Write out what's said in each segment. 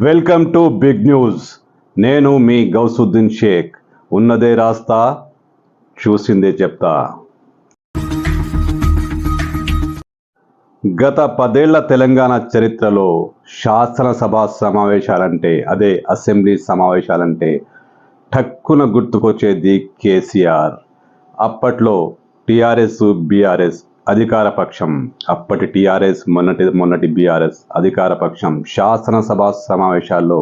Welcome to big news. నేను మీ గౌసుద్దీన్ షేక్. ఉన్నదే రాస్తా, చూసిందే చెప్తా. గత 10 ఏళ్ల తెలంగాణ చరిత్రలో శాసనసభ సమావేశాలంటే, అదే అసెంబ్లీ సమావేశాలంటే ఠక్కున గుర్తుకొచ్చేది కేసీఆర్. అప్పట్లో టీఆర్ఎస్, బీఆర్ఎస్ అధికార పక్షం. అప్పటి టీఆర్ఎస్, మొన్నటి బీఆర్ఎస్ అధికార పక్షం. శాసనసభ సమావేశాల్లో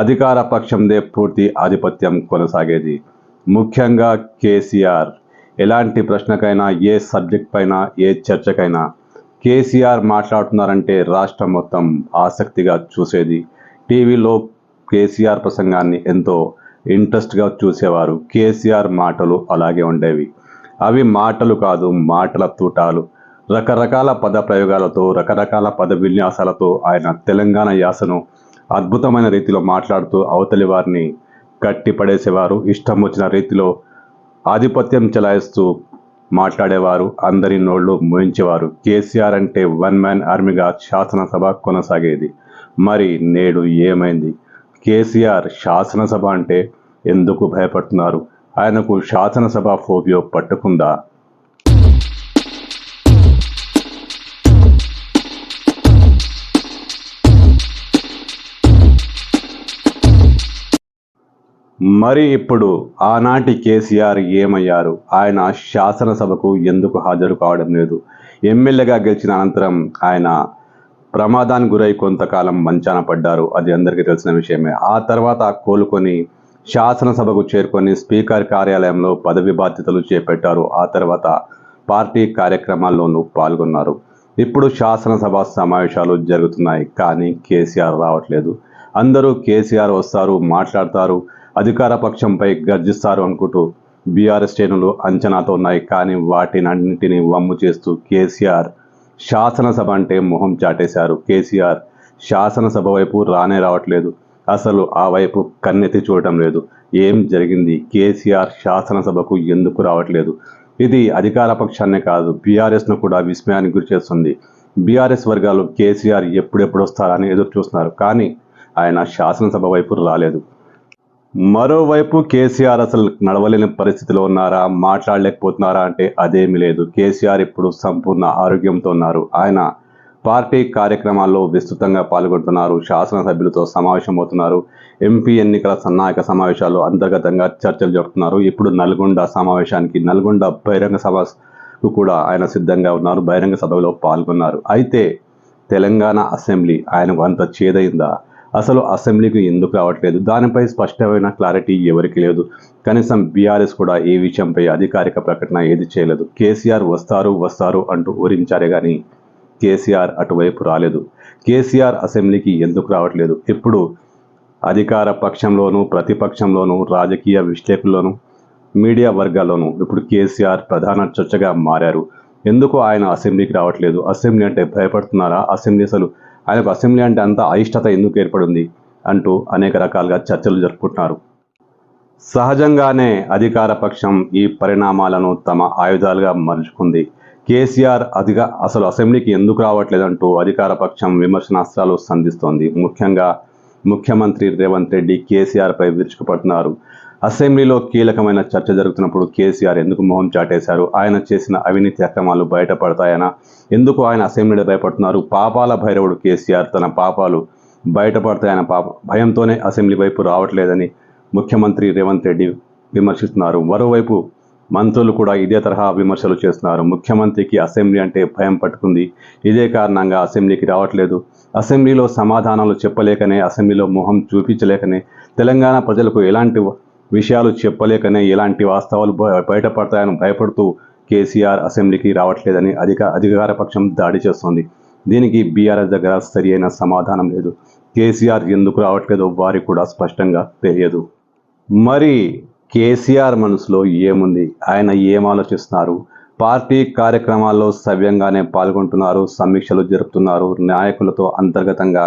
అధికార పక్షందే పూర్తి ఆధిపత్యం కొనసాగేది. ముఖ్యంగా కేసీఆర్ ఎలాంటి ప్రశ్నకైనా, ఏ సబ్జెక్ట్ పైన, ఏ చర్చకైనా కేసీఆర్ మాట్లాడుతున్నారంటే రాష్ట్రం మొత్తం ఆసక్తిగా చూసేది. టీవీలో కేసీఆర్ ప్రసంగాన్ని ఎంతో ఇంట్రెస్ట్గా చూసేవారు. కేసీఆర్ మాటలు అలాగే ఉండేవి. అవి మాటలు కాదు, మాటల తూటాలు. రకరకాల పద ప్రయోగాలతో, రకరకాల పద విన్యాసాలతో ఆయన తెలంగాణ యాసను అద్భుతమైన రీతిలో మాట్లాడుతూ అవతలి వారిని కట్టిపడేసేవారు. ఇష్టం వచ్చిన రీతిలో ఆధిపత్యం చెలాయిస్తూ మాట్లాడేవారు. అందరి నోళ్లు మోయించేవారు. కేసీఆర్ అంటే వన్ మ్యాన్ ఆర్మీగా శాసనసభ కొనసాగేది. మరి నేడు ఏమైంది? కేసీఆర్ శాసనసభ అంటే ఎందుకు భయపడుతున్నారు? ఆయనకు శాసనసభ ఫోబియో పట్టుకుందా? మరి ఇప్పుడు ఆనాటి కేసీఆర్ ఏమయ్యారు? ఆయన శాసనసభకు ఎందుకు హాజరు కావడం లేదు? ఎమ్మెల్యేగా గెలిచిన అనంతరం ఆయన ప్రమాదానికి గురై కొంతకాలం మంచాన పడ్డారు. అది అందరికీ తెలిసిన విషయమే. ఆ తర్వాత కోలుకొని శాసనసభకు చేరుకొని స్పీకర్ కార్యాలయంలో పదవి బాధ్యతలు చేపట్టారు. ఆ తర్వాత పార్టీ కార్యక్రమాల్లోనూ పాల్గొన్నారు. ఇప్పుడు శాసనసభ సమావేశాలు జరుగుతున్నాయి, కానీ కేసీఆర్ రావట్లేదు. అందరూ కేసీఆర్ వస్తారు, మాట్లాడతారు, అధికార పక్షంపై గర్జిస్తారు అనుకుంటూ బీఆర్ఎస్ శ్రేణులు అంచనాతో ఉన్నాయి. కానీ వాటినన్నింటినీ వమ్ము చేస్తూ కేసీఆర్ శాసనసభ అంటే మొహం చాటేశారు. కేసీఆర్ శాసనసభ వైపు రానే రావట్లేదు. అసలు ఆ వైపు కన్నెత్తి చూడటం లేదు. ఏం జరిగింది? కేసీఆర్ శాసనసభకు ఎందుకు రావట్లేదు? ఇది అధికార పక్షాన్నే కాదు, బీఆర్ఎస్ను కూడా విస్మయానికి గురి చేస్తుంది. బీఆర్ఎస్ వర్గాలు కేసీఆర్ ఎప్పుడెప్పుడు వస్తారని ఎదురు చూస్తున్నారు, కానీ ఆయన శాసనసభ వైపు రాలేదు. మరోవైపు కేసీఆర్ అసలు నడవలేని పరిస్థితిలో ఉన్నారా, మాట్లాడలేకపోతున్నారా అంటే అదేమీ లేదు. కేసీఆర్ ఇప్పుడు సంపూర్ణ ఆరోగ్యంతో ఉన్నారు. ఆయన పార్టీ కార్యక్రమాల్లో విస్తృతంగా పాల్గొంటున్నారు. శాసనసభ్యులతో సమావేశమవుతున్నారు. ఎంపీ ఎన్నికల సన్నాహక సమావేశాలు అంతర్గతంగా చర్చలు జరుపుతున్నారు. ఇప్పుడు నల్గొండ సమావేశానికి, నల్గొండ బహిరంగ సభకు కూడా ఆయన సిద్ధంగా ఉన్నారు. బహిరంగ సభలో పాల్గొన్నారు. అయితే తెలంగాణ అసెంబ్లీ ఆయనకు అంత చేదైందా? అసలు అసెంబ్లీకి ఎందుకు రావట్లేదు? దానిపై స్పష్టమైన క్లారిటీ ఎవరికి లేదు. కనీసం బీఆర్ఎస్ కూడా ఈ విషయంపై అధికారిక ప్రకటన ఏది చేయలేదు. కేసీఆర్ వస్తారు అంటూ ఊరించారే కానీ కేసీఆర్ అటువైపు రాలేదు. కేసీఆర్ అసెంబ్లీకి ఎందుకు రావట్లేదు? ఇప్పుడు అధికార పక్షంలోనూ, ప్రతిపక్షంలోనూ, రాజకీయ విశ్లేషకుల్లోనూ, మీడియా వర్గాల్లోనూ ఇప్పుడు కేసీఆర్ ప్రధాన చర్చగా మారారు. ఎందుకు ఆయన అసెంబ్లీకి రావట్లేదు? అసెంబ్లీ అంటే భయపడుతున్నారా? ఆయనకు అసెంబ్లీ అంటే అంత అయిష్టత ఎందుకు ఏర్పడింది అంటూ అనేక రకాలుగా చర్చలు జరుపుకుంటున్నారు. సహజంగానే అధికార పక్షం ఈ పరిణామాలను తమ ఆయుధాలుగా మలుచుకుంది. కేసీఆర్ అసలు అసెంబ్లీకి ఎందుకు రావట్లేదంటూ అధికార పక్షం విమర్శనాస్త్రాలు సంధిస్తోంది. ముఖ్యంగా ముఖ్యమంత్రి రేవంత్ రెడ్డి కేసీఆర్పై విరుచుకుపడుతున్నారు. అసెంబ్లీలో కీలకమైన చర్చ జరుగుతున్నప్పుడు కేసీఆర్ ఎందుకు మొహం చాటేశారు? ఆయన చేసిన అవినీతి అక్రమాలు బయటపడతాయనా? ఎందుకు ఆయన అసెంబ్లీలో భయపడుతున్నారు? పాపాల భైరవుడు కేసీఆర్. తన పాపాలు బయటపడతాయన్న భయంతోనే అసెంబ్లీ వైపు రావట్లేదని ముఖ్యమంత్రి రేవంత్ రెడ్డి విమర్శిస్తున్నారు. మరోవైపు మంత్రులు కూడా ఇదే తరహా విమర్శలు చేస్తున్నారు. ముఖ్యమంత్రికి అసెంబ్లీ అంటే భయం పట్టుకుంది. ఇదే కారణంగా అసెంబ్లీకి రావట్లేదు. అసెంబ్లీలో సమాధానాలు చెప్పలేకనే, అసెంబ్లీలో మొహం చూపించలేకనే, తెలంగాణ ప్రజలకు ఎలాంటి విషయాలు చెప్పలేకనే, ఎలాంటి వాస్తవాలు బయటపడతాయని భయపడుతూ కేసీఆర్ అసెంబ్లీకి రావట్లేదని అధికార పక్షం దాడి చేస్తోంది. దీనికి బీఆర్ఎస్ దగ్గర సరి అయిన సమాధానం లేదు. కేసీఆర్ ఎందుకు రావట్లేదో వారికి కూడా స్పష్టంగా తెలియదు. మరి కేసీఆర్ మనసులో ఏముంది? ఆయన ఏం ఆలోచిస్తున్నారు? పార్టీ కార్యక్రమాల్లో సవ్యంగానే పాల్గొంటున్నారు, సమీక్షలు జరుపుతున్నారు, నాయకులతో అంతర్గతంగా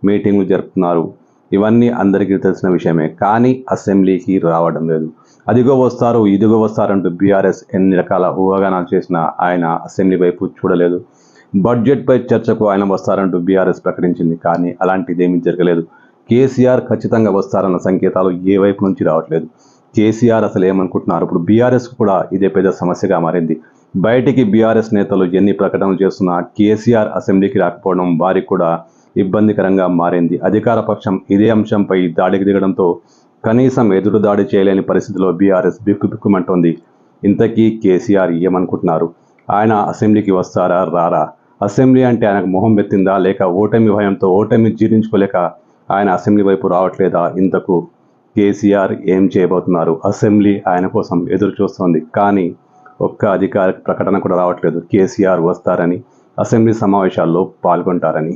మీటింగ్లు జరుపుతున్నారు. ఇవన్నీ అందరికీ తెలిసిన విషయమే. కానీ అసెంబ్లీకి రావడం లేదు. అదిగో వస్తారు, ఇదిగో వస్తారంటూ బీఆర్ఎస్ ఎన్ని రకాల ఊహాగానాలు చేసినా ఆయన అసెంబ్లీ వైపు చూడలేదు. బడ్జెట్పై చర్చకు ఆయన వస్తారంటూ బీఆర్ఎస్ ప్రకటించింది, కానీ అలాంటిదేమీ జరగలేదు. కేసీఆర్ ఖచ్చితంగా వస్తారన్న సంకేతాలు ఏ వైపు నుంచి రావట్లేదు. కేసీఆర్ అసలు ఏమనుకుంటున్నారు? ఇప్పుడు బీఆర్ఎస్ కూడా ఇదే పెద్ద సమస్యగా మారింది. బయటికి బీఆర్ఎస్ నేతలు ఎన్ని ప్రకటనలు చేస్తున్నా కేసీఆర్ అసెంబ్లీకి రాకపోవడం వారికి కూడా ఇబ్బందికరంగా మారింది. అధికార పక్షం ఇదే అంశంపై దాడికి దిగడంతో కనీసం ఎదురు దాడి చేయలేని పరిస్థితిలో బీఆర్ఎస్ బిక్కుబిక్కుమంటోంది. ఇంతకీ కేసీఆర్ ఏమనుకుంటున్నారు? ఆయన అసెంబ్లీకి వస్తారా రారా? అసెంబ్లీ అంటే ఆయనకు మొహం ఎత్తిందా, లేక ఓటమి భయంతో ఓటమి జీర్ణించుకోలేక ఆయన అసెంబ్లీ వైపు రావట్లేదా? ఇంతకు కేసీఆర్ ఏం చేయబోతున్నారు? అసెంబ్లీ ఆయన కోసం ఎదురు చూస్తోంది, కానీ ఒక్క అధికారిక ప్రకటన కూడా రావట్లేదు కేసీఆర్ వస్తారని, అసెంబ్లీ సమావేశాల్లో పాల్గొంటారని.